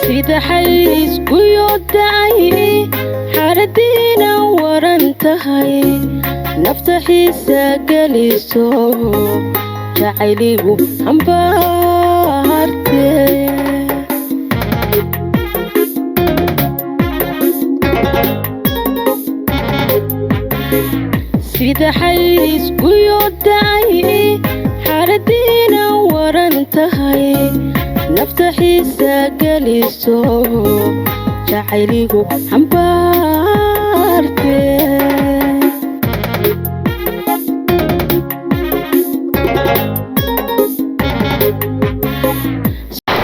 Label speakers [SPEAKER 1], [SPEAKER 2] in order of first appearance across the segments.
[SPEAKER 1] sida xays guyooday xaradina waran tahay nafta xiisa geliso jacayligu ambaarte sida xays guyooday xaradina waran tahay nafta xiisa geliso jacayligu ambaarte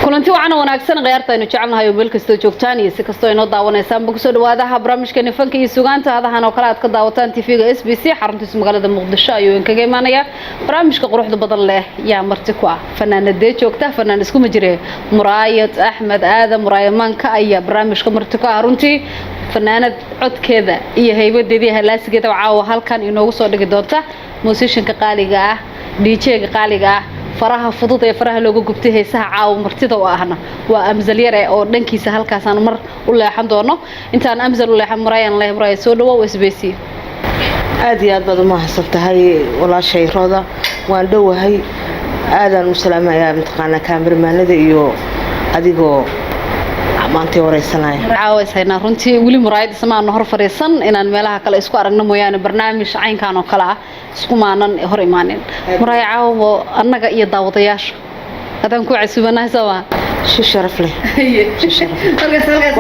[SPEAKER 2] kulanti wacan wanaagsan qeyrtaynu jecelnahay oo meel kasta joogtaan iyo si kastoo inoo daawaneysaan baa kusoo dhawaadaha barnaamijkeena fanka iyo sugaanta hadahan oo kale aad ka daawataan TV-ga SBC xaruntiisa magaalada Muqdisho ayuu inkaga imaanaya barnaamijka quruxda badan leh yaa marti ku ah fanaanada joogta fanaan isku ma jireen Muraayad Axmed Aadan Muraayamanka ayaa barnaamijka marti ku ah runtii fanaanad codkeeda iyo haybadeedii halaasigeeda caawa halkan inoogu soo dhigi doonta musicianka qaaliga ah DJ-ga qaaliga ah faraha fudud ee faraha looga gubtay heesaha caaw martida oo ahna waa Amzal yare oo dhankiisa halkaas aan mar u leexan doono intaan Amzal u leexan Muraayad soo dhawow SBC
[SPEAKER 3] aad iyo aad baad u mahadsantahay walaashay Rooda waan dhawahay aadan u salaamayaa intaqaana kaamiramanada iyo adigoo maanta wareysanaya
[SPEAKER 2] caawa isayna runtii wali Muraayad ismaan hor fariisan inaan meelaha kale isku aragno mooyaane barnaamij caynkan oo kala ah isku maanan hor imaanin Muraayad caawa annaga iyo daawadayaasha hadaan ku casuubanahay sawa
[SPEAKER 3] sharaf leh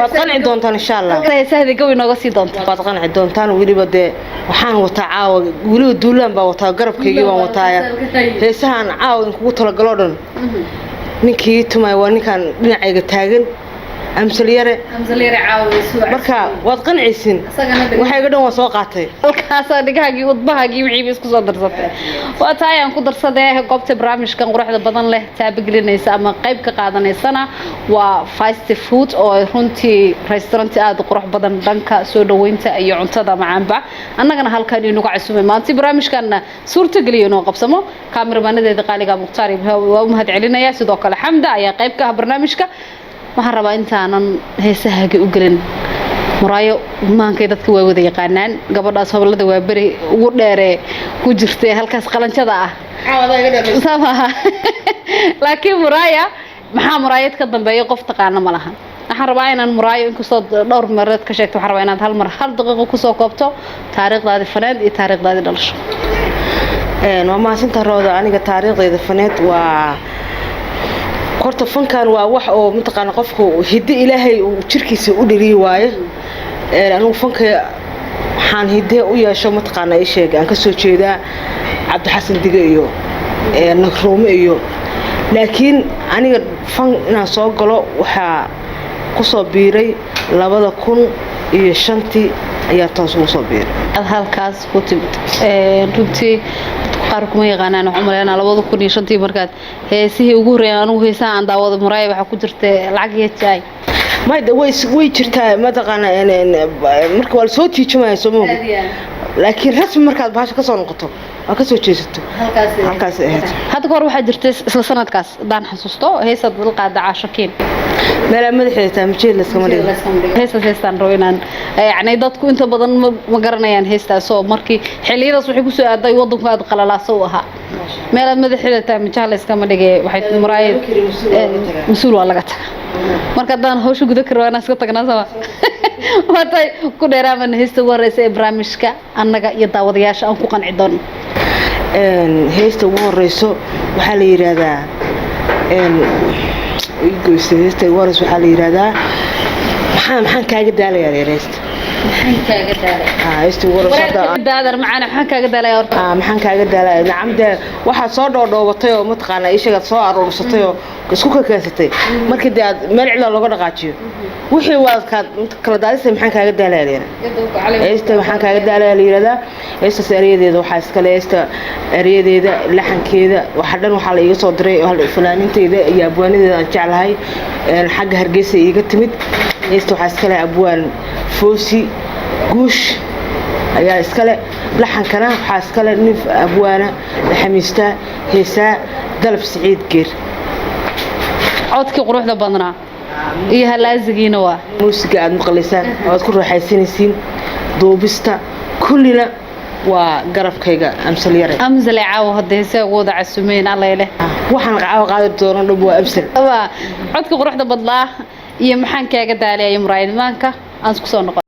[SPEAKER 3] waad qanci doontaan insha Allah
[SPEAKER 2] heesaha gawi nooga sii doonta
[SPEAKER 3] waad qanci doontaan waliba de waxaan wataa caawa waliba duulaan baa wataa garabkayga waan wataa heesahan caawa in kugu tala galo dhan ninkii tumay waa ninkan dhinacayga taagan Amzal yare
[SPEAKER 2] caawayso
[SPEAKER 3] marka waad qancaysin waxay ga dhan waa soo qaatay
[SPEAKER 2] halkaas dhigahagi wadbahagi wixii isku soo darsatay waa tahay aan ku darsaday goobta barnaamijkan quruxda badan leh taabagelinaysa ama qayb ka qaadanaysana waa fast food oo runtii restaurant aad qurux badan dhanka soo dhaweynta iyo cuntada macaanba annagana halkan inuu ka casuumay maanta barnaamijkan suurta galiyo inuu qabsamo kaamiramanada qaaliga Muqtaar waa u mahad celinaya sidoo kale Xamda ayaa qayb ka ah barnaamijka waxaan rabaa intaanan heesahaaga u galin Muraayo maankay dadka way wada yaqaanaan gabadhaas hawlada waa bari ugu dheere ku jirtay halkaas qalanjada ah laakiin Muraaya maxaa Muraayad ka dambeeyo qof taqaana ma lahan waxaan rabaa inaan Muraayo inkastoo dhowr mareed ka sheegto waxaan rabaa inaad hal mar hal daqiiqo ku soo koobto taariikhdaada faneed iyo taariikhdaada dhalasho
[SPEAKER 3] waa maasinta Rooda aniga taariikhdeeda faneed waa horta fankan waa wax oo mataqaan qofku hidde Ilaahay uu jirkiisa u dhaliyo waaye anigu fanka waxaan hidde u yeesho mataqaan ay sheegay aan ka soo jeedaa Cabdi Xasan Diga iyo Nakruume iyo laakiin aniga fan inaan soo galo waxa ku soo biiray 2005 ayaa toos ugu soo biiray
[SPEAKER 2] halkaas ku timid runtii qaar kuma yaqaanaan waxaan umaleynaa 2005 markaad heesihii ugu horeeyay anigu heesaha aan daawado Muraayad waxa ku jirtay lacag yeecay
[SPEAKER 3] maada way jirtaa mataqaana marka wal soo tiijimay Soomaa laakiin rasmi markaad baasha ka soo noqoto waa ka soo jeesato halkaas
[SPEAKER 2] hadda hore waxa jirtay isla sanadkaas daan xasuusto heesad dalqaada caashakiin
[SPEAKER 3] meel madaxeeda majeel iskama dhigo
[SPEAKER 2] heestan rooynaan yani dadku inta badan ma garanayaan heestaas oo markii xiliyadaas waxay ku soo aaday wadanku aad qalalaaso u ahaa meel madaxeeda majeel iskama dhigay waxay Muraayad masuul waa laga tagaa marka daan hawsha guda karwaana iska tagnaa sama waatay ku dheeraaman heesta wareysa ee barnaamijka annaga iyo daawadayaasha aan ku qanci doono
[SPEAKER 3] heesta ugu horeyso waxa la yiraahdaa heesta ugu horeyso waxa la yiraahdaa maxaan kaaga daalayaa heesta
[SPEAKER 2] maxaan kaaga daalay
[SPEAKER 3] heesta ugu horeyso
[SPEAKER 2] daadar macana maxaan kaaga daalay horta
[SPEAKER 3] maxaan kaaga daalay nacamda waxa soo dhoodhoobatay oo mataqaana ishaga soo aruursatay oo isku kakeensatay markii aad meel cila looga dhaqaajiyo wixii waad kala daalisay maxaan kaaga daalay heesta maxaan kaaga daalay la yiraahdaa heesta sariyadeeda waxa iska leeysta ariyadeeda laxankeeda waxa dhan waxa la iga soo diray fanaaninteyda iyo abwaanadeeda aan jeclahay xagga Hargeysa iga timid heesta waxa iska leeyahay abwaan Foosi Guush ayaa iska le laxankana waxa iska le nif abwaana xamiista heesa dalab Saciid Geer
[SPEAKER 2] codkii quruxda badnaa iyo halaazigiina waa
[SPEAKER 3] muusiga aad maqlaysaan aad ku raaxaysanaysiin duubista kullina waa garabkayga amsal yare
[SPEAKER 2] amsal caawa hadda se ugu wada casuumeen alleele
[SPEAKER 3] waxaan caawa qaadi doono dhab waa amsal
[SPEAKER 2] codka quruxda badlaa iyo maxaan kaaga daaliyay muraayadmaanka aan isku soo noqon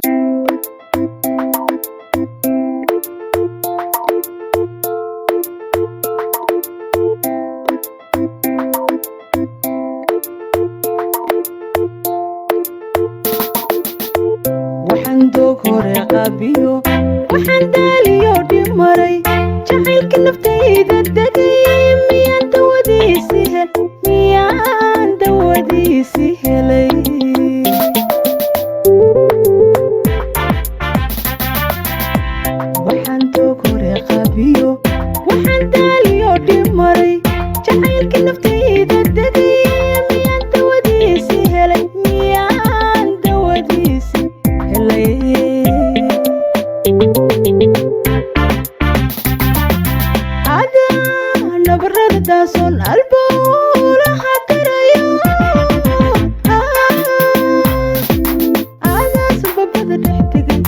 [SPEAKER 1] waxaan doog hore qabiyo waxaan daaliyo dhimaray jacaylka naftayda degay miyaan dawadiisi helay waxaan doog hore qabiyo waxaan daaliyo dhimaray jacaylka naftayda degay miyaan dawadiisi helay ada nabarada daason alboolaha darayo ada sababada dhex tegay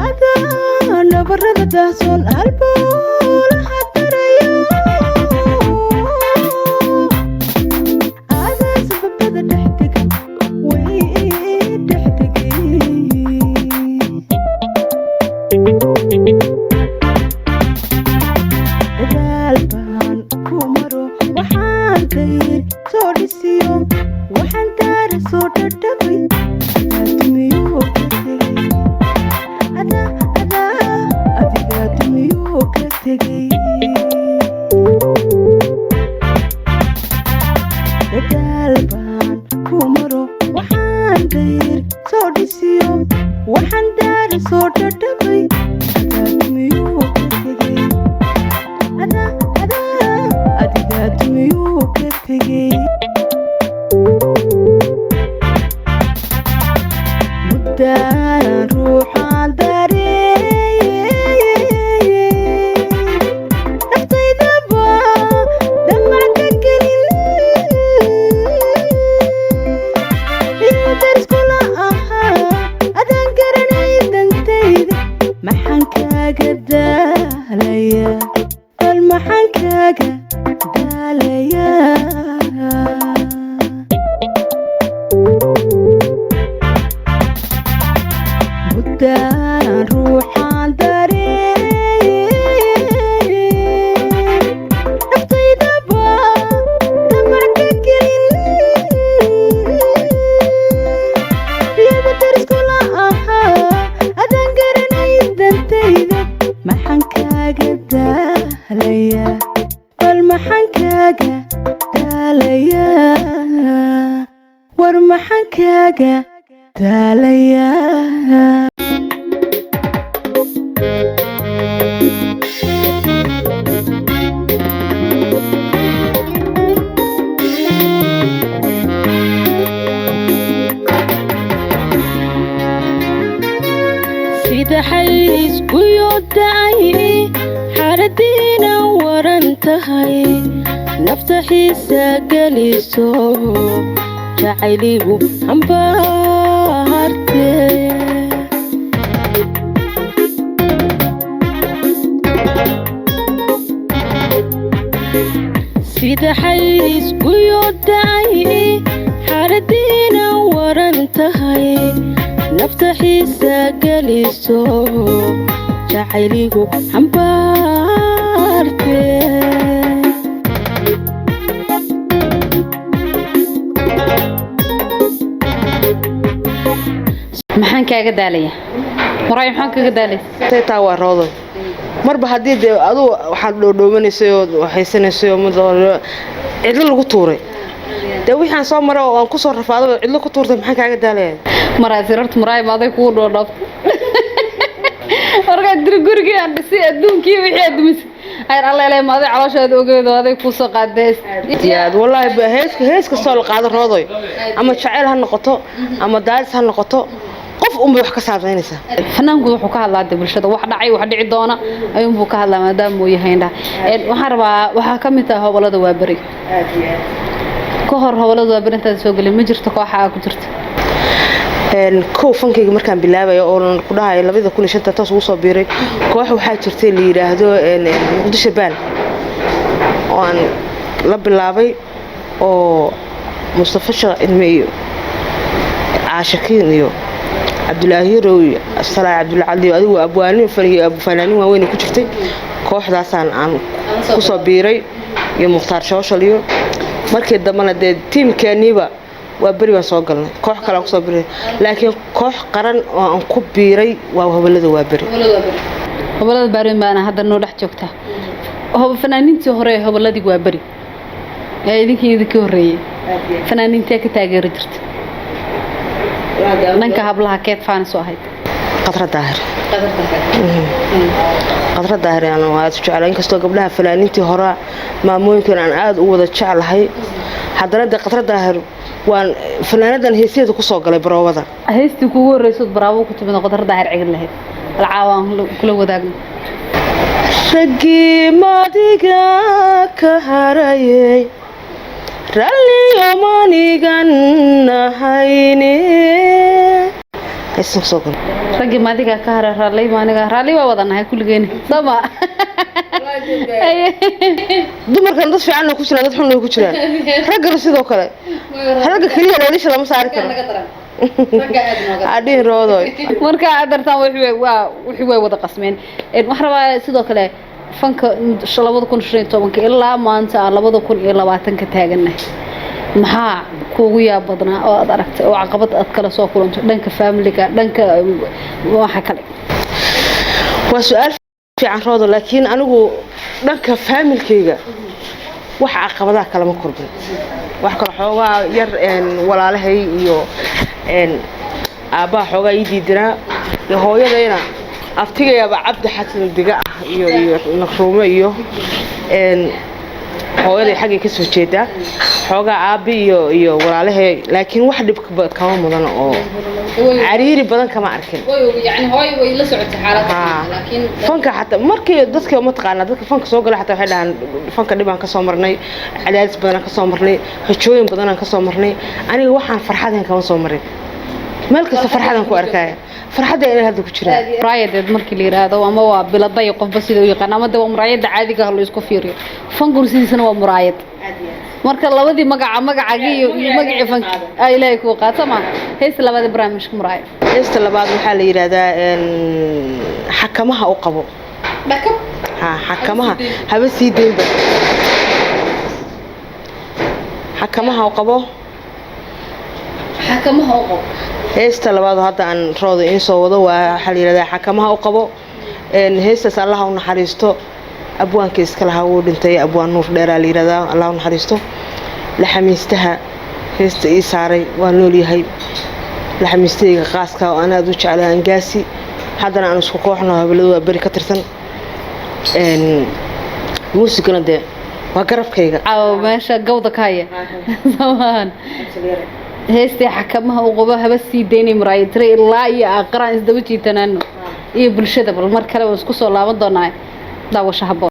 [SPEAKER 1] ada nabarada daason alboolaha darayo dadaal baan ku maro waxaan dayr soo dhisiyo waxaan daara soo dhadhabay adaa adiga dumiyuu ka tegay dadaal baan ku maro waxaan dayr soo dhisiyo waxaan daara soo dhadhabay adaa dumiyuu ka tegay adiga dumiyuu ka tegay muddaan ruuxaan dareeyey naftaydaba damac ka gelin iyo dariskula ahaa adaan garanay dantayda maxaan kaaga daalaya bal maxaan kaaga daalaya muddaan ruuxaan dareeyey naftaydaba damac ka gelin iyada dariskula ahaa adaan garanay dantayda maxaan kaaga daalaya bal maxaan kaaga daalaya war maxaan kaaga daalaya sida xays guyodacay xaaladiina waran tahay nafta xiisa geliso jacayligu hambaarte sida xays guyodacay xaaladiina waran tahay nafta xiisa geliso jacayligu hambaarte
[SPEAKER 2] maxaan kaaga daalaya muraay maxaan kaaga daalay
[SPEAKER 3] taa waa roodo marba haddii dee aduu waxaad dhoodhoomanaysay oo waxaysanaysay oo cidlo lagu tuuray dee wixii aan soo maray oo aan kusoo rafaado cidlo ku tuurtay maxaan kaaga daalaya
[SPEAKER 2] maraasi horta muraay maaday kugu dhoodhoobtay markaad diri gurigii aan dhisay adduunkii wixii aad dumisay ayr alleelay maaday calooshaada ogeedo aday kuu soo qaadays
[SPEAKER 3] yaad wallaahi hees kastoo la qaado roodoy ama jacayl ha noqoto ama daadis ha noqoto qof umba wax ka saameynaysa
[SPEAKER 2] fanaanku wuxuu ka hadlaa bulshada wax dhacay wax dhici doona ayuu buu ka hadlaa maadaama uu yahay indha waxaan rabaa waxa ka mid ah hawlada waa bari ka hor hawlada waa bari inta soo galay ma jirto kooxaha ku jirta
[SPEAKER 3] koo fankayga markaan bilaabayo oo ku dhahay 2005 taas ugu soo biiray koox waxaa jirtay la yiraahdo Muqdisho baan oo aan la bilaabay oo Mustafa Shaqilmeeyo Caashakiin iyo Abdullaahi Rooy Assalaa Abdullahi adigu abwaanin fanaanin waaweyn ku jirtay kooxdaasaan aan ku soo biiray iyo Muxtaar Shooshaliyo markii dambana teamkeeniba waa bari waan soo galnay koox kale ku soo biiray laakiin koox qaran oo aan ku biiray waa hawlada waa bari
[SPEAKER 2] hawlada bari maana hadda noo dhex joogta fanaaniintii hore hawladii waa bari idinka horeeyay fanaaniintii ka taageeri jirtay nanka hablaha keed faan soo ahayd
[SPEAKER 3] qadra daahir ana waa jecelahay inkastoo gabdhaha fanaaniintii hore maamooyinkan aan aad u wada jecelahay haddana qadra daahir waan fanaanadan heesiyada ku soo galay baroowada
[SPEAKER 2] heestii kugu horeysay baraawo ku timid qadra daahir cigin lahayd alcaawaan kula wadaagno
[SPEAKER 3] ragii madiga ka harayay ralliyo manigan nahayne aysan soo galay
[SPEAKER 2] ragii madiga ka haray ralli waa wadanahay kulligeena sama
[SPEAKER 3] dumarkan dad fiican ku jiraan dad xun ku jiraan ragga sidoo kale ragga kaliya leelisha lama saari karo adin roodo
[SPEAKER 2] marka adartan wixii way wada qasmeen wax rabaa sidoo kale fanka 2015 ilaa maanta 2020 ka taaganahay maxaa kuugu yaab badnaa oo aad aragtay oo caqabad aad kala soo kulanto dhanka family-ga dhanka waxa kale
[SPEAKER 3] waa su'aal fiican roodo laakiin anigu dhanka family-kayga wax caqabadaha kala ma korbin wax kala xoogaa yar walaalahay iyo aabba xoogaa ii diidina iyo hooyadayna aftigayaba Cabdi Xasan diga ah iyo naqruumo iyo hooyaday xagga ka soo jeeda xoogaa aabbi iyo walaalahay laakiin wax dhib kama mudan oo cariiri badan kama arkin
[SPEAKER 2] yani hooy way la socotay xaaladda laakiin
[SPEAKER 3] fanka xataa markii dadka ma taqaana dadka fanka soo galay xataa waxay dhahan fanka dhibaan ka soo marnay cadaadis badan ka soo marnay xojooyin badan ka soo marnay aniga waxaan farxadeen kama soo marin meel kasta farxadan ku arkaya farxadda inay hadda ku jiraan
[SPEAKER 2] raayadeed markii la yiraahdo ama waa biladay qofba sida uu yaqaan ama waa muraayada caadiga ah loo isku fiiriyo fankursiisana waa muraayad marka labadii magacaagii iyo magacii fanka ay ilaahay ku qaatama heesta labada barnaamijka muraayad
[SPEAKER 3] heesta labaad waxa la yiraahdaa xakamaha u qabo
[SPEAKER 2] dhakab
[SPEAKER 3] xakamaha haba sii deynba xakamaha u qabo heesta labaad hadda aan roodo in soo wado waa xal yiraahdaa xakamaha u qabo heestaas Allah u naxariisto abwaanka iska laha uu dhintay abwaan nuur dheeraa la yiraahdaa Allah u naxariisto la xamiistaha heesta ii saaray waa nool yahay la xamiistayga qaaska oo aan aad u jecelahay angaasi haddana aan isku kooxno habladu waa bari ka tirsan muusigana de waa garabkayga
[SPEAKER 2] meesha gawda ka haya samaan heestii xakamaha u qabo haba sii deynay muraayad ilaa iyo aqraan isdaba jiitanaano iyo bulshada bal mar kale waan isku soo laaban doonaa daawasho habboon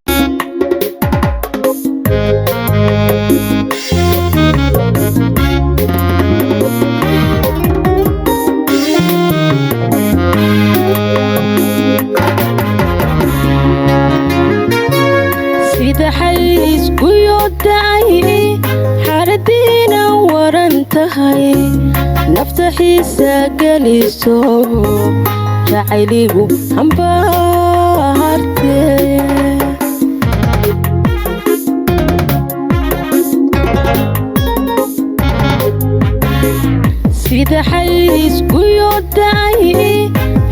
[SPEAKER 1] sida xays ku yoday xaradina waran tahay nafta xiisa galiso jacayligu hambaarte sida xays ku yoday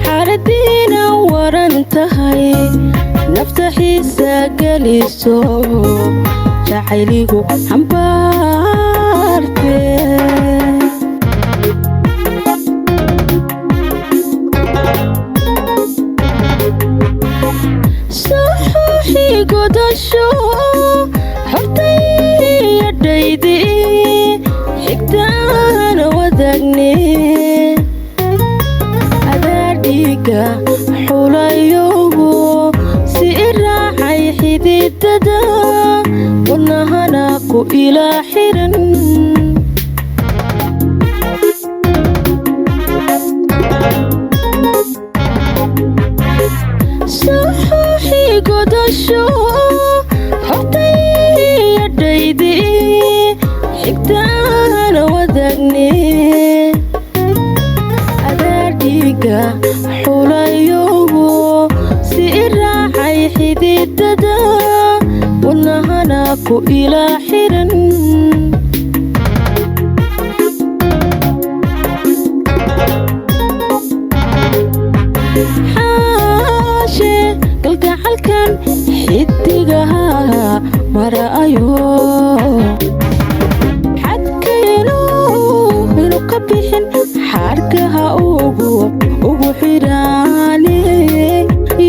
[SPEAKER 1] xaradina waran tahay nafta xiisa galiso jacayligu hambaarte صحوحي قدشو حرتي يديدي حكتان وذقني dhiiga xulayo si raacay xididada wadnahana ku ilaa xiran saxuuxi godasho xogtay dhaydi xigtaana wadaagne adaa dhiiga xulayo si raacay xididada wadnahana ku ilaa xiran xaashe kalgacalkan xidigaha maraayo xadkaynu inu ka bixin xarkaha ugu xidhaane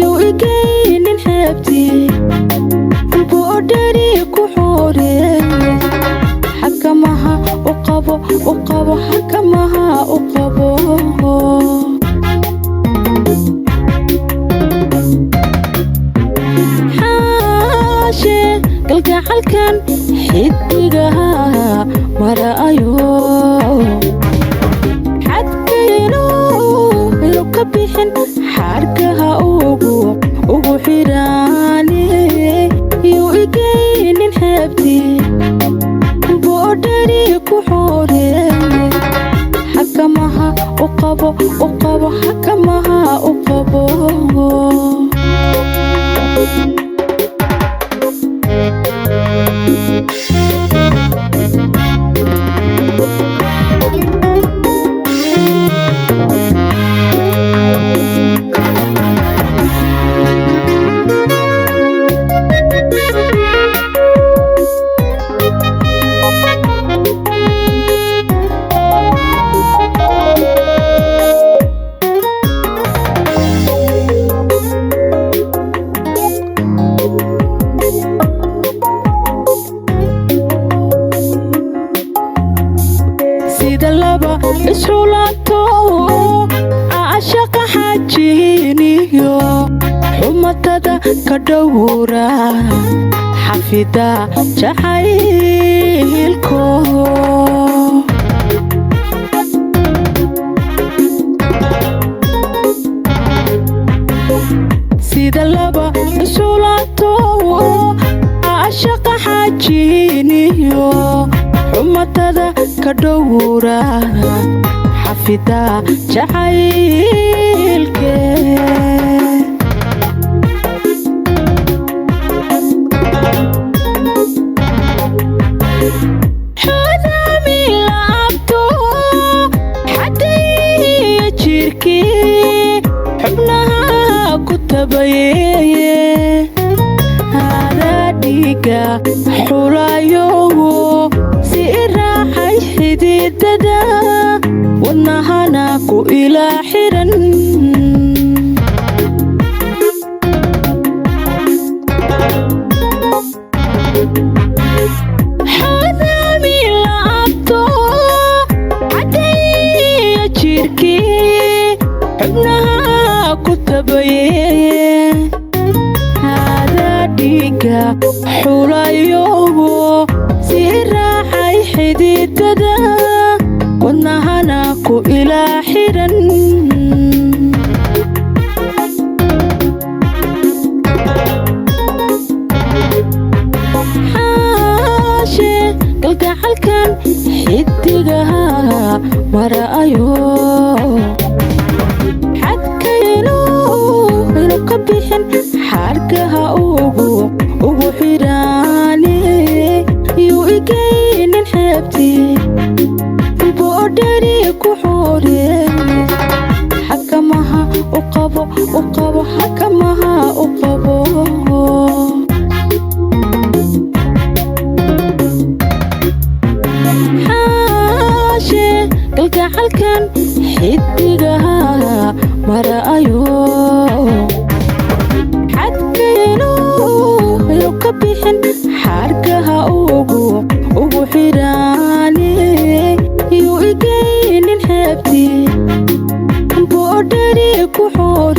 [SPEAKER 1] yuu igaynin xeebtii boodhari ku xooree xakamaha u qabo xakamaha u qabo xaashe kalgacalkan xidigaha maraayo xadkaynu inu ka bixin xarkaha ugu xidhaane yuu igaynin xeebtii boodhari ku xooree xakamaha u qabo xakamaha u qabo sida laba isxulato caashaqa xajiiniyo xumatada ka dhowra xafida jacaylko sida laba isxulato caashaqa xajiiniyo xumatada ka dhowra xafida jacaylke xodami laabto xadaya jirkii xubnaha ku tabayeye adaa dhiiga xulayo si raacay xididada wadnahana ku ilaa xiran xodami laabto cadaya jirkii xubnaha ku tabayeye adaa dhiiga xulayo si raacay xididada wadnahana ku ilaa xiran xaashe kalgacalkan xidigaha maraayo xadkaynu inu ka bixin xarkaha ugu xidhaane yuu igaynin xeebtii boodhari ku xooree xakamaha u qabo xakamaha u qabo xaashe kalgacalkan xidigaha maraayo xadkaynu inu ka bixin xarkaha ugu xidhaane yuu igaynin xeebtii boodhari ku xooree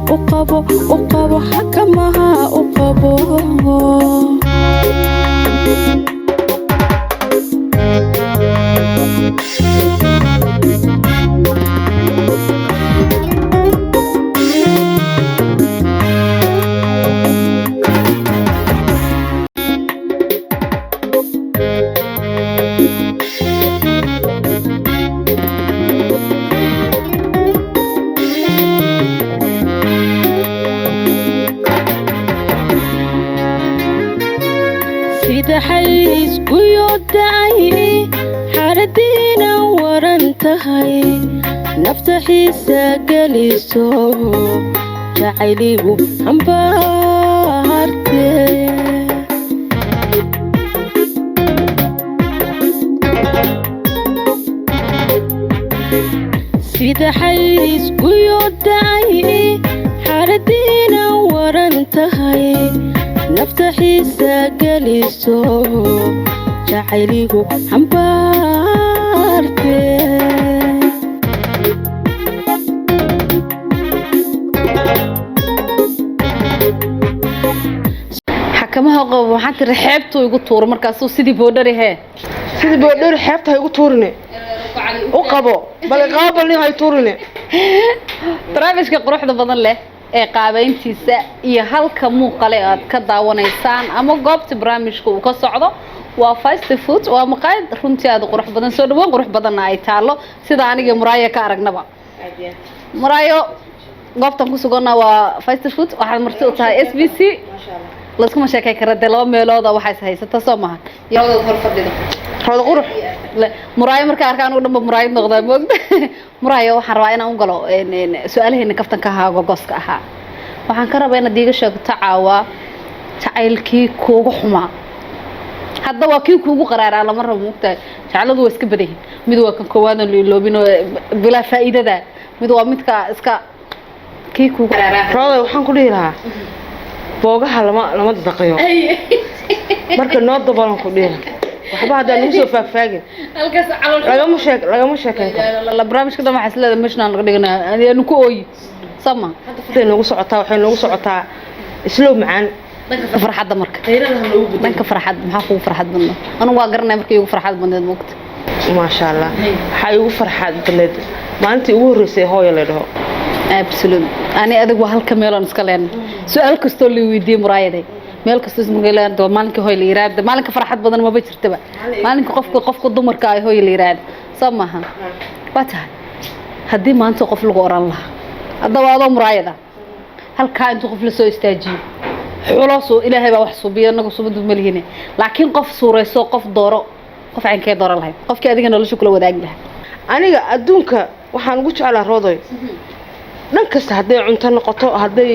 [SPEAKER 1] uqabo xakamaha uqabo sida xays guyodacay xaaladina waran tahay nafta xiisa geliso jacayligu hambaarte sida xays guyodacay xaaladina waran tahay nafta xiisa geliso jacayligu hambaarte
[SPEAKER 2] xakamaha qabo waxaan tiri xeebtu igu tuuro markaasuu sidii boodhari hee
[SPEAKER 3] sidii boodhari xeebta ha igu tuurine uqabo bal qaabal hay tuurine
[SPEAKER 2] barnaamijka quruxda badan leh ee qaabayntiisa iyo halka muuqale aad ka daawanaysaan ama goobta barnaamijka uu ka socdo waa fast food waa maqaayad runtii aad qurux badan soo dhaweyn qurux badanna ay taalo sida aniga Muraayo ka aragnaba Muraayo goobtan ku suganna waa fast food waxaad marti u tahay SBC laskuma sheekay karade laba meelood waxay haysataa Soomaha iyadoo hor fadhido
[SPEAKER 3] hada qurux
[SPEAKER 2] Muraayo marka arkaan u dhanba Muraayo noqday moogda Muraayo waxaan rabaa inaan u galo su'aalaheena kaftanka ahaa gogoska ahaa waxaan ka rabaa inaad iiga sheegto caawa jacaylkii kuugu xumaa hadda waa kii kuugu qaraaraa lama rabo moogtahay jacayladu waa iska badan mid waa kan koowaad oo loobino bila faa'iidada mid waa midka iska kii kuugu qaraaraa
[SPEAKER 3] rooday waxaan ku dhihi lahaa boogaha lama daqayo marka noo dabalan ku dhihi waxba hadaan ugu soo faagfaagin
[SPEAKER 2] halkaas
[SPEAKER 3] lagama sheekeyn
[SPEAKER 2] la barnaamijka dama xaslada meeshaan laga dhiganaa aanu ku ooyi sama
[SPEAKER 3] hadda nagu socotaa waxay nagu socotaa islow macaan
[SPEAKER 2] danka farxadda marka danka farxad maxaa kugu farxad badna anu waa garanay markii ugu farxad badneed moogta
[SPEAKER 3] ma sha Allah waxay ugu farxad badneed maalintii ugu horeysay hooyo la dhaho
[SPEAKER 2] absolutely ani adag waa halka meel aan iska leen su'aal kasto la weydiiyay Muraayaday meel kasto ismagaleeyaan maalinka hooyo la yiraahdo maalinka farxad badan ma jirtaba maalinka qofka dumarka ay hooyo la yiraahdo samaha bata hadii maanta qof lagu oran lahaa adawado Muraayada halka intuu qof la soo istaajiyo xulaso ilaahay baa wax suubiyo anagu subadu malihine laakiin qof suurayso qof dooro qof aan ka dooro lahayn qofkii adiga nolosha kula wadaag lahaa
[SPEAKER 3] aniga adduunka waxaan ugu jeclaa rooday dhan kasta haday cunto noqoto haday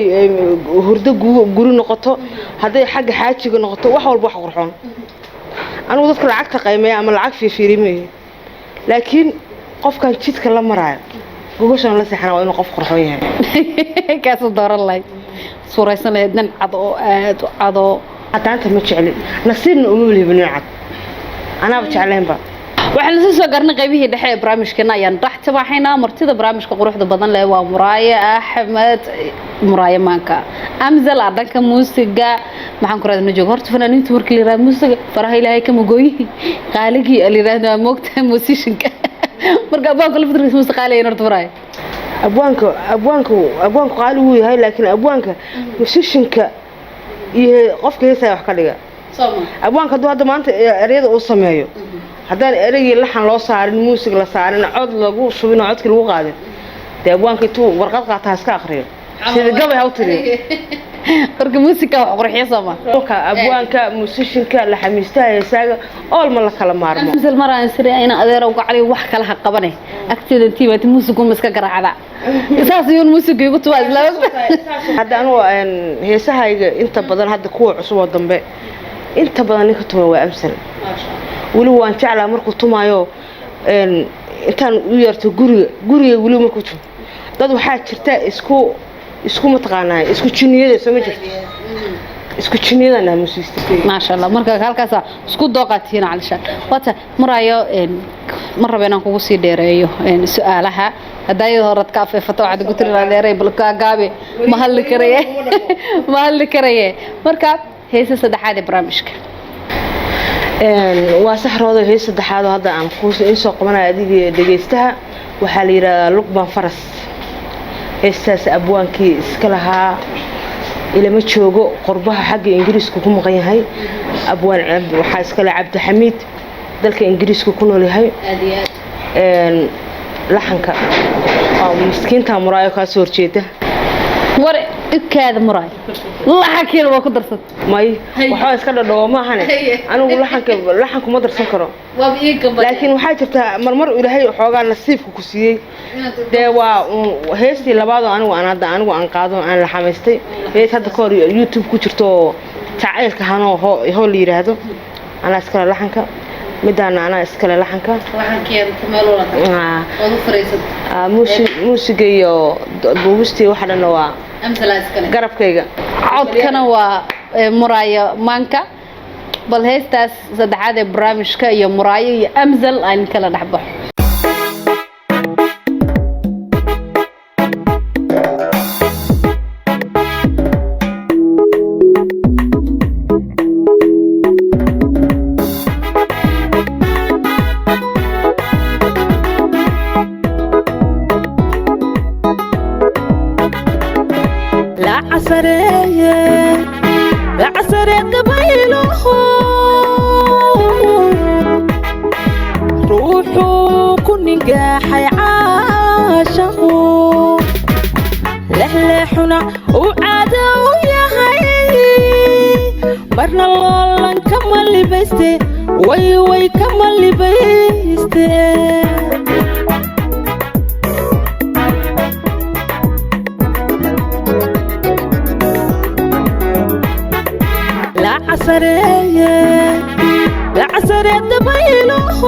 [SPEAKER 3] hurdo guri noqoto haday xagga xaajiga noqoto wax walba wax qurxoon anigu dadka lacagta qiimeeya ama lacag fiirimeey laakiin qofkan jidka la maraayo gogoshan la seexana waa inuu qof qurxoon yahay
[SPEAKER 2] kaas dooran lahayd suuraysaneed nin cad oo aad u cado
[SPEAKER 3] hadaanta ma jeclin nasiibna uma leebin cad anaaba jeclaynba
[SPEAKER 2] waxaan soo garnay qaybihii dhexe ee barnaamijkeena ayaan dhax tabaxaynaa martida barnaamijka quruxda badan leh waa Muraayo Axmed Muraayo maanka amzal dhanka muusiga maxaan ku raadinaa joog horta fanaaniinta markii la yiraahdo muusiga faraha Ilaahay kama gooyi qaaligii la yiraahdo moogta musicianka marka abaan kala fikrayso muusiga qaaliga horta Muraayo abwaanku qaali uu yahay laakiin abwaanka musicianka iyo qofka heesay wax ka dhiga abwaanka hadda maanta ereyada uu sameeyo haddaan ereyii laxan loo saarin muusig la saarin cod lagu shubino codkii lagu qaadin dee abwaanka intuu warqad qaataa iska akhriyo sida gabay ha u tiriyo marka muusigka wax qurxiyo sama abwaanka musicianka la xamiistaa heesaaga oolma la kala maarmo misal maraan sirey ina adeer uga cali wax kala ha qabanay agteeda tiimaad muusigu ma iska garaacda isaas iyo muusigu igu tuwa islaam hadda anu heesahayga inta badan hadda kuwa cusub oo dambe inta badan ninka tuma waa amsan wali waan jeclaa markuu tumaayo intaan u yarto guriga wali markuu tumo dad waxaa jirta isku mataqaanaa isku jinniyada soo ma jirto isku jinniyada muusiistay ma sha Allah marka halkaas isku dooqatiin calisha wata Muraayo ma rabeen aan kugu sii dheereeyo su'aalaha هداي هرت كافي فتو عاد قلت لنا ديري بلكا قابي محل كريه محل كريه مركا هيس صدحادي برامجك
[SPEAKER 3] waa saxrooda hees saddexaad oo hadda aan ku soo qabanay adigii dhageystaha waxa la yiraahdaa Luqman Faras heestaas abwaankii iska lahaa ilama joogo qurbaha xagga Ingiriiska ku maqan yahay abwaan cabdi waxa iska la Cabdi Xamiid dalka Ingiriiska ku nool yahay laxanka oo miskiinta muraayo ka soo horjeeda
[SPEAKER 2] war ikaada muraay laxankeeda waa ku darsan
[SPEAKER 3] may waxa iska dhadhawo ma ahane anigu laxanku ma darsan karo laakiin waxa jirta marmar Ilaahay xoogaa nasiibku ku siiyay de waa heestii labaad oo anigu aan qaado aan la xamaystay hees hadda ka hor YouTube ku jirto tacaylka hanoo hoo la yiraahdo ana iska laxanka midana ana iska laxanka
[SPEAKER 2] waxankeeda meel wala oo fariisad
[SPEAKER 3] muusiga iyo duubistii waxa dhan waa
[SPEAKER 2] amsala iskale
[SPEAKER 3] garabkayga
[SPEAKER 2] codkana waa muraayo maanka bal heestaas saddexaad ee barnaamijka iyo muraayo iyo amsal aan kala dhaxbax
[SPEAKER 1] العسرية قبيله روحوا كن قاحي عاشقوا لحلحنا وعادا وياهي برنا الله نكمل لبستي وي كمل لبستي العسرية دبيله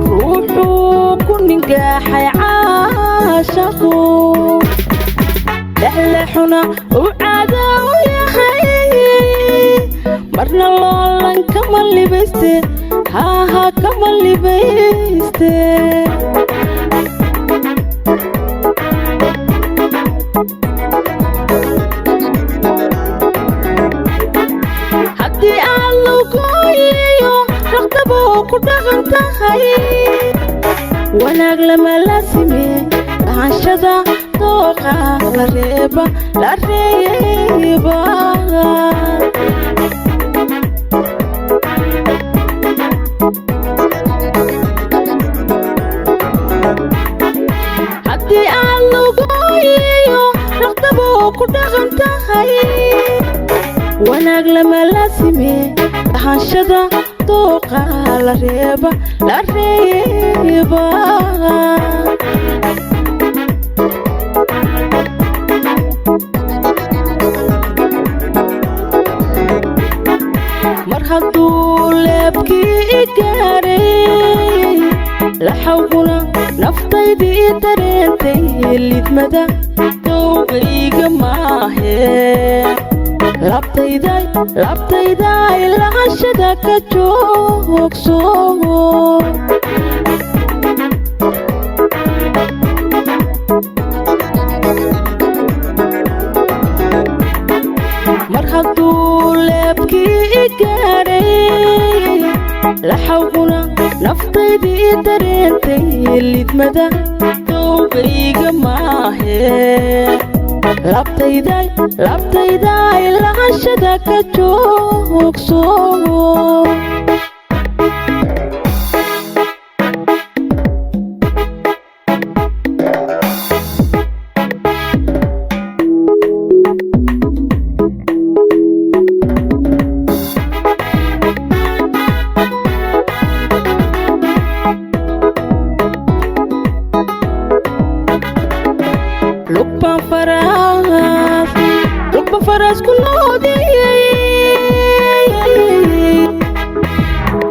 [SPEAKER 1] روحوا كن قاحي عاشقوا لحلحنا وعادا وياهي مرنا الله نكمل لبستي ها كمل لبستي wanaag lama la simee ahashada dooqa la reeba haddii aan lagu yeeyo raqdabo ku dhaqan tahay wanaag lama la simee ahashada dooqa la reeba mar hadduu leebkii gaaray laxawguna naftaydii dareentay lidmada dowgayga maahee labtayday lahashada ka joogso mar hadduu leebkii gaaray laxawguna naftaydii dareentay lidmada dowgayga maahee labtayday lahashada ka joogso Luqman Faras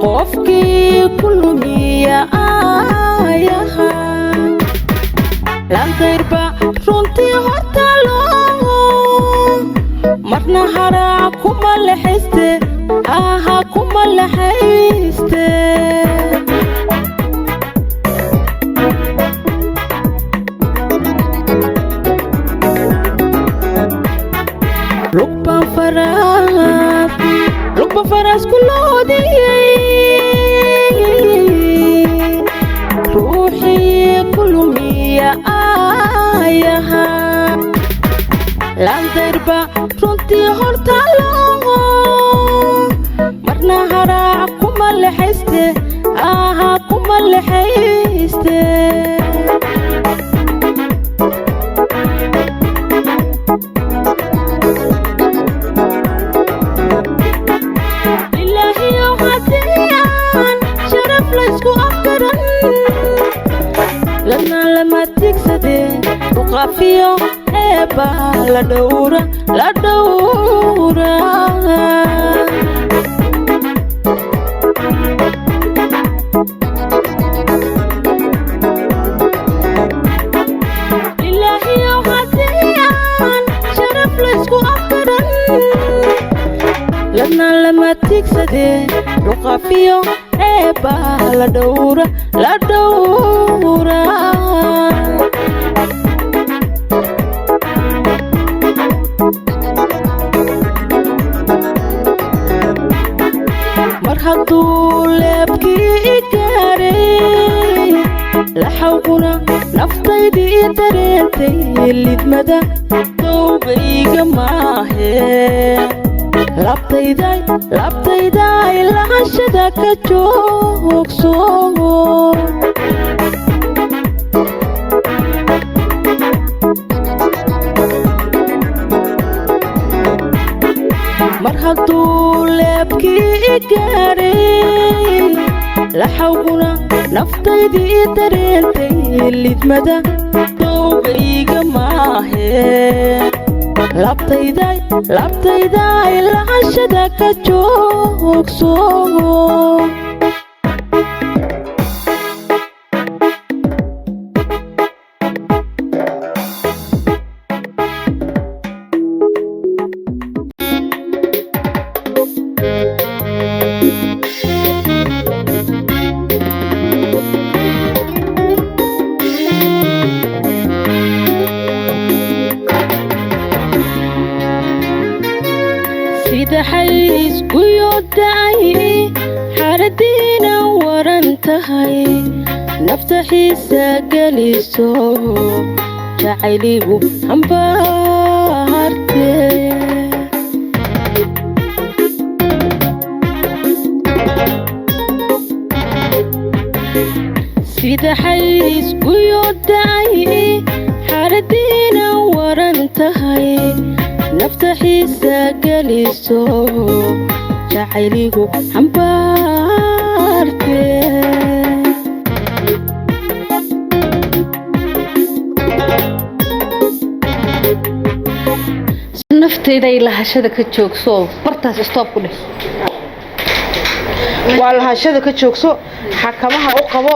[SPEAKER 1] qofkii kulmiya ayaha lantayrba runtii hortalo marna haraac kuma lexiste kuma lexiste faraas lugba faraas ku loodiyey ruuxii ku lumiya aayaha landarba runtii hortalo marna haraac kuma lexayste aha kuma lexayste ilaahiyo hadiyaan sharaf laysku afgaran lana lama tigsade uqafiyo eeba la dhowra ilaahiyo hadiyaan sharaf laysku afgaran lana lama tigsade uqafiyo eeba la dhowra mar hadduu leebkii gaaray laxawguna naftaydii dareentay lidmada dowgayga maahe labtayday lahashada ka joogso mar hadduu leebkii gaaray laxawguna naftaydii dareentay lidmada dowgayga maahe labtayday lahashada ka joogso sida xays guyooday xaaladiina waran tahay nafta xiisa geliso jacayligu hambaarte sida xays guyooday xaaladiina waran tahay nafta xiisa geliso jacayligu hambaarte
[SPEAKER 2] naftayday lahashada ka joogso bartaas stop ku dheh
[SPEAKER 3] waa lahashada ka joogso xakamaha u qabo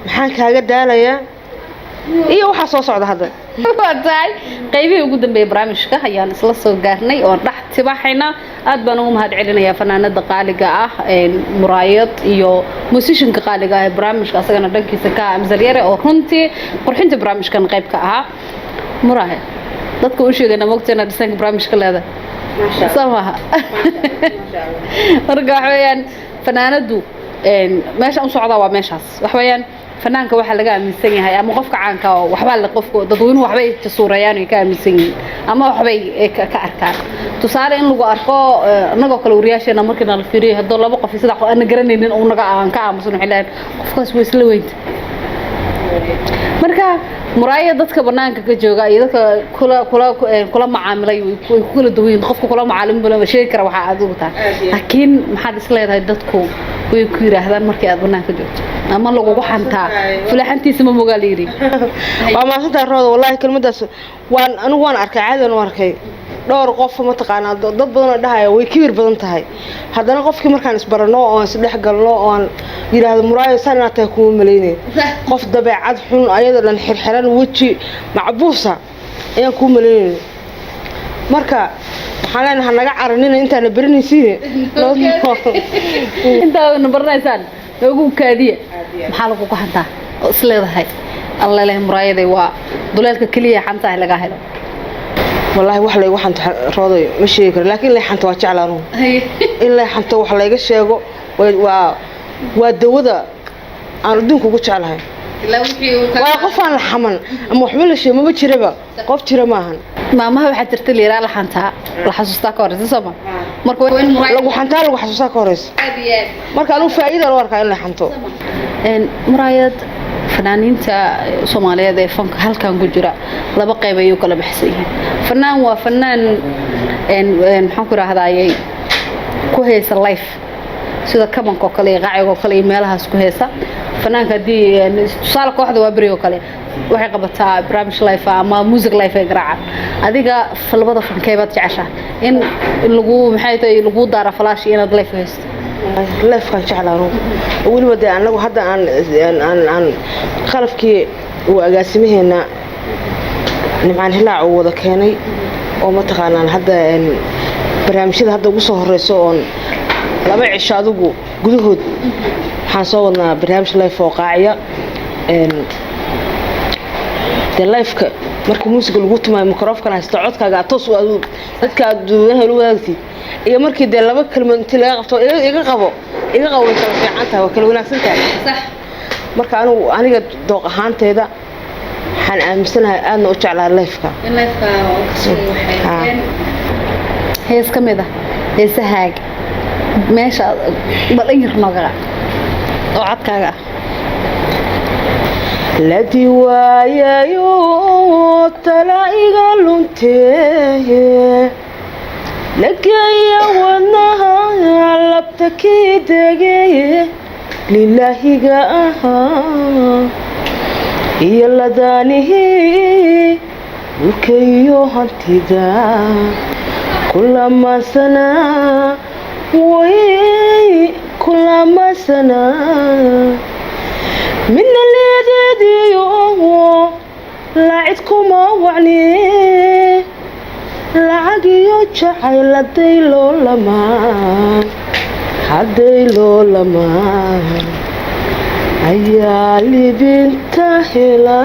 [SPEAKER 3] maxaan kaaga daalayaa iyo waxaa soo socda hadda
[SPEAKER 2] waa tahay qaybihii ugu dambeeyay barnaamijka ayaan isla soo gaarnay oo dhex tibaxayna aad baan ugu mahad celinayaa fanaanada qaaliga ah muraayad iyo musicianka qaaliga ah barnaamijka asagana dhankiisa ka Amzal Yare oo runtii qurxinta barnaamijkan qayb ka ahaa muraayad dadka u sheegayna mogteena dhisanka barnaamijka leeda samaha marka waxayaan fanaanadu meesha u socda waa meeshaas waxayaan fanaanka waxa laga aaminsan yahay ama qofka caanka oo waxba la qofku dadweynuhu waxbay suurayaan ka aaminsan yihiin ama waxbay ka arkaan tusaale in lagu arko anagoo kale wariyaasheena markii la fiiriyo hadoo laba qof sida aan garanaynin oo naga aan ka aamusan xilaan qofkaas way isla weynta marka muraayad dadka banaanka ka jooga iyo dadka kula macaamilay way ku kala duwan qofka kula macaalim bala sheegi kara waxa aad ugu tahay laakiin maxaad isleedahay dadku way ku yiraahdaan markii aad banaanka joogto ama lagu xantaa fulaxantiisa ma mogaal yiri
[SPEAKER 3] waa ma santa roodo wallahi kelmadaas anigu waan arkay caadan waan arkay dhowr qof ma taqaana dad badan oo dhahay way kibir badan tahay haddana qofkii markaan isbarano oo isdhex galno oo aan yiraahdo muraayad sanata ku maleynay qof dabeecad xun ayada dhan xirxiran waji macbuusa ayaan ku maleynay marka waxaan leenahay naga caranina intaan baranaysiin
[SPEAKER 2] intaan baranaysaan ugu kaadiya maxaa lagu qaxantaa oo isleedahay alla leh muraayaday waa duleelka kaliya xanta laga helo
[SPEAKER 3] والله wax la igu xanto rooday ma sheegi karo laakiin la xanto waa jeclaanu in la xanto wax la iga sheego waa dawada aan adduunka ugu jeclahay waa qof aan la xaman ama waxba la sheego ma jiraba qof jira maahan
[SPEAKER 2] maamaha waxaa jirta liiraa la xantaa la xasuustaa ka horeysa soo ma marka
[SPEAKER 3] lagu xantaa lagu xasuustaa ka horeysa marka anu faa'iido loo arkaa in la xanto
[SPEAKER 2] muraayad fanaaniinta Soomaaliyeed ee fanka halkan ku jira laba qayb ay kala baxsan yihiin fanaan waa fanaan maxaan ku raahdaayay ku heesa life sida kamanka kale qaaciga kale meelahaas ku heesa fanaanka hadii tusaale kooxda waa bariyo kale waxay qabataa barnaamij life ama music life ay garaacan adiga falbada fankaybaad jeceshaa in lagu maxay tahay lagu daara flash inaad life heesto
[SPEAKER 3] life kan jeclaano waliba de anagu hadda aan qalafkii oo agaasimaheena nimcaan hilaac oo wada keenay oo ma taqaanaan hadda barnaamijyada hadda ugu soo horeyso oo laba cisho adigu gudahood waxaan soo wadnaa barnaamij life oo qaaciya de life-ka marka muusiga lagu tumayo microphone haysta codkaaga toos u dadka duunaha lagu wadaagtid iyo markii de laba kalmood intii laga qabto iga qabo way kala fiican tahay waa kala wanaagsan tahay
[SPEAKER 2] sax
[SPEAKER 3] marka aniga dooq ahaanteeda waxaan aaminsanahay aadna u jeclaa life-ka
[SPEAKER 2] hees kamid ah heesahaag meesha bal in yar nooga oo codkaaga
[SPEAKER 3] la diwaayayo tala iga luntee لقيا ونها لبتكي دقي لله قاها يلا دانه وكيو هنتدا كل ما سنة كل ما سنة من اللي ديو لعدكم وعني lacagiyo jacayl haday loo lamaan ayaa libinta hela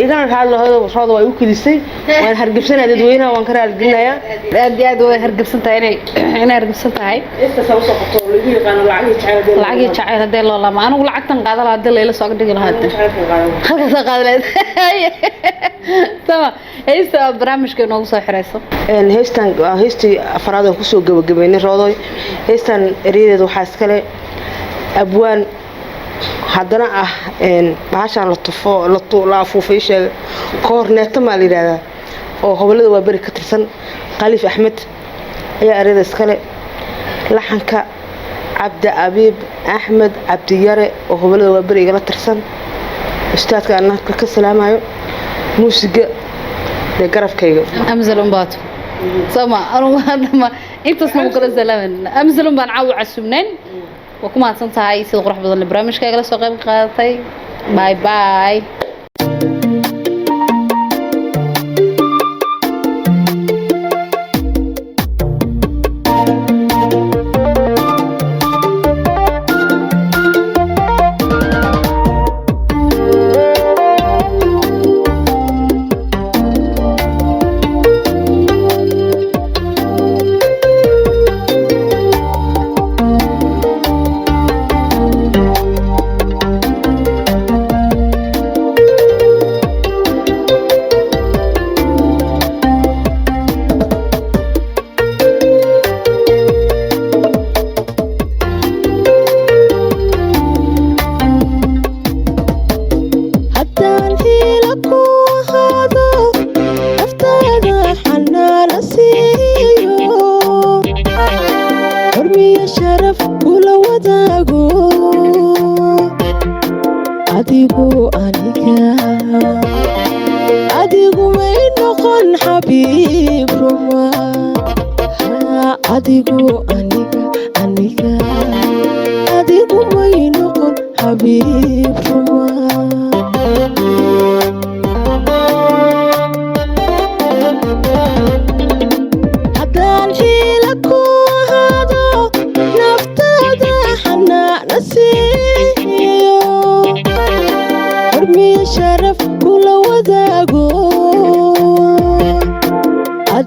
[SPEAKER 3] igana raadlahooda waa igu kedisay waan hargabsanaa dadweynaha waan ka raadgelinayaa
[SPEAKER 2] aad way hargabsantahay inay hargabsantahay
[SPEAKER 3] istasoo soo qabto lagu yaqaan lacagi
[SPEAKER 2] jacayl haday loo lamaan anigu lacagtan qaadan lahaa hadii la soo dhigi lahaa halkaas qaadan sama heesta barnaamijka noogu soo xireyso
[SPEAKER 3] heestii afraad aan kusoo gabagabeynay roodoy heestan eriyadeeda waxaa iskale abwaan haddana bahashaan la tufo la afuufay sheega koorneeta maa la yidhaahdaa oo gobolada waa beri ka tirsan khaliif axmed ayaa ereyada iskale laxanka cabdi abiib axmed cabdiyare oo gobolada waa beri igala tirsan ustaadka aan ka salaamayo muusiga de garabkayga
[SPEAKER 2] amzalun baato sama anugu hadama intaasna u kala salaaman amzalun baan caaw casubnayn وكما تنتهي سيد قرح بدل البرامج كاغلا سو قيب قادتay باي باي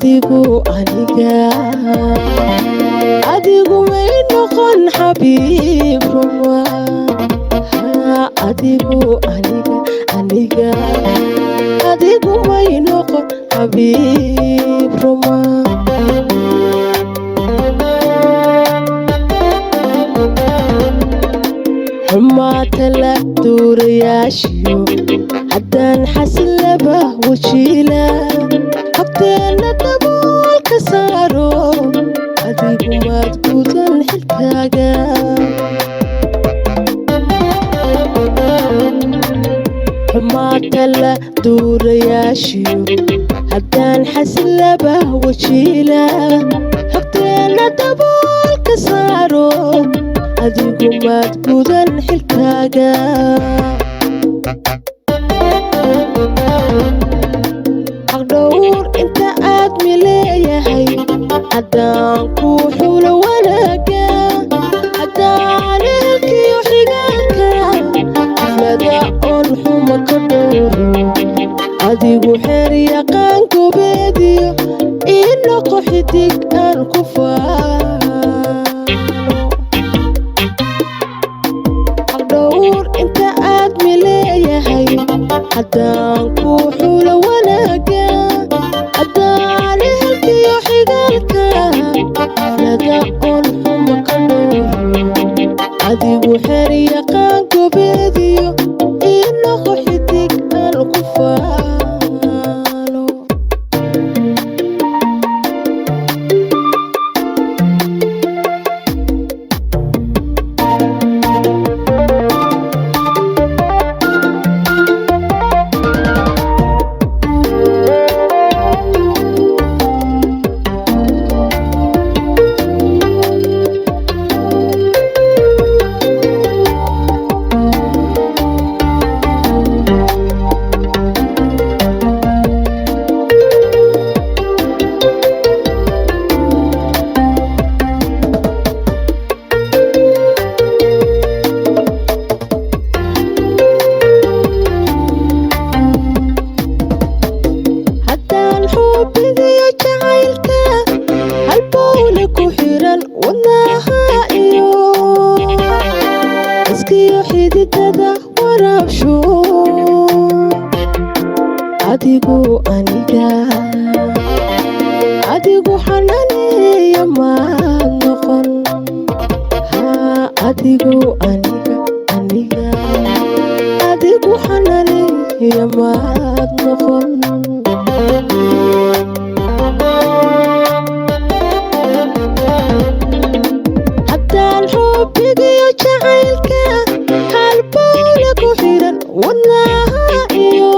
[SPEAKER 1] adigu aniga adigu may noqon xabiib ruma adigu aniga adigu may noqon xabiib ruma xumaata la duurayaashiyo haddaan xasilaba wajiila habteena daboolka saaro adigu maad gudan xilkaaga xumaata la duurayaashiyo haddaan xasilaba wajiila habteena daboolka saaro adigu maad gudan xilkaaga xaqdhowr inta aad mileeyahay haddaan ku xulo wanaaga haddaan ehelkiyo xigaalka xaflada oon xuma ka dhowro adigu xeer yaqaan gobeediyo ii noqo xidig aan ku inta aad mileeyahay haddaan ku xulo wanaaga haddaan ehelkiyo xigaalka xaflada oon xuma ka dhowro adigu xeer yaqaan gobeediyo ii noqo xidig aan ku faalo xididada waraabsho adigu aniga adigu xananeeya maad noqon adigu aniga adigu xananeeya maad noqon haddaan xubbigiyo jacaylka halbowla ku xiran wadnaha iyo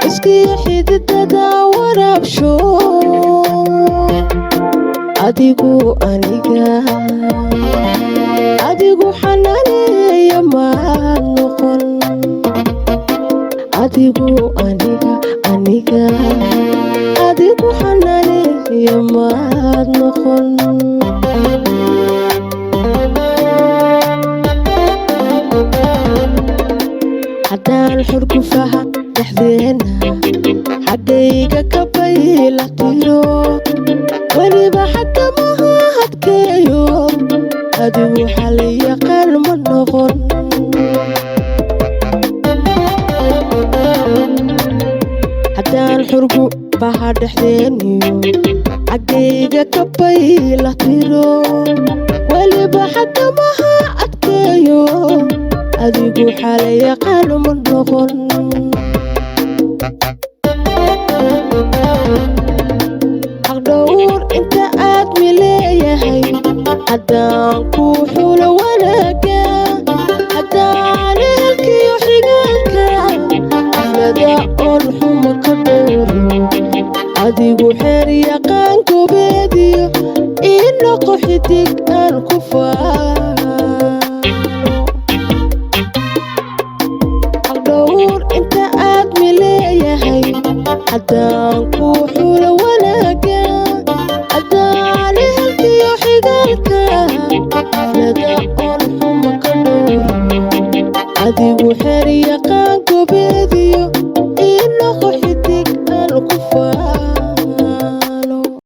[SPEAKER 1] iskiyo xididada waraabsho adigu aniga adigu xananeeya maad noqon adigu aniga adigu xananeeya maad noqon haddaan xurgufaha dhexdeena xaggayga ka bayla tiro weliba xagga maha hadkeeyo adigu xaliyaqaan ma noqon haddaan xurgufaha dhexdeeniyo xaggayga ka bayla tiro weliba xagga maha adkeeyo adigu xalayaqaan ma noqon xaqdhowr inta aad mileeyahay haddaan ku xulo wanaaga haddaan ehelkiyo xigaalka xaflada oon xuma ka dhowro adigu xeer yaqaan gobeediyo ii noqo xidig aan ku inta aad mileeyahay haddaan ku xulo wanaaga haddaan ehelkiyo xigaalka xaflada oon xuma ka dhowro adigu xeer yaqaan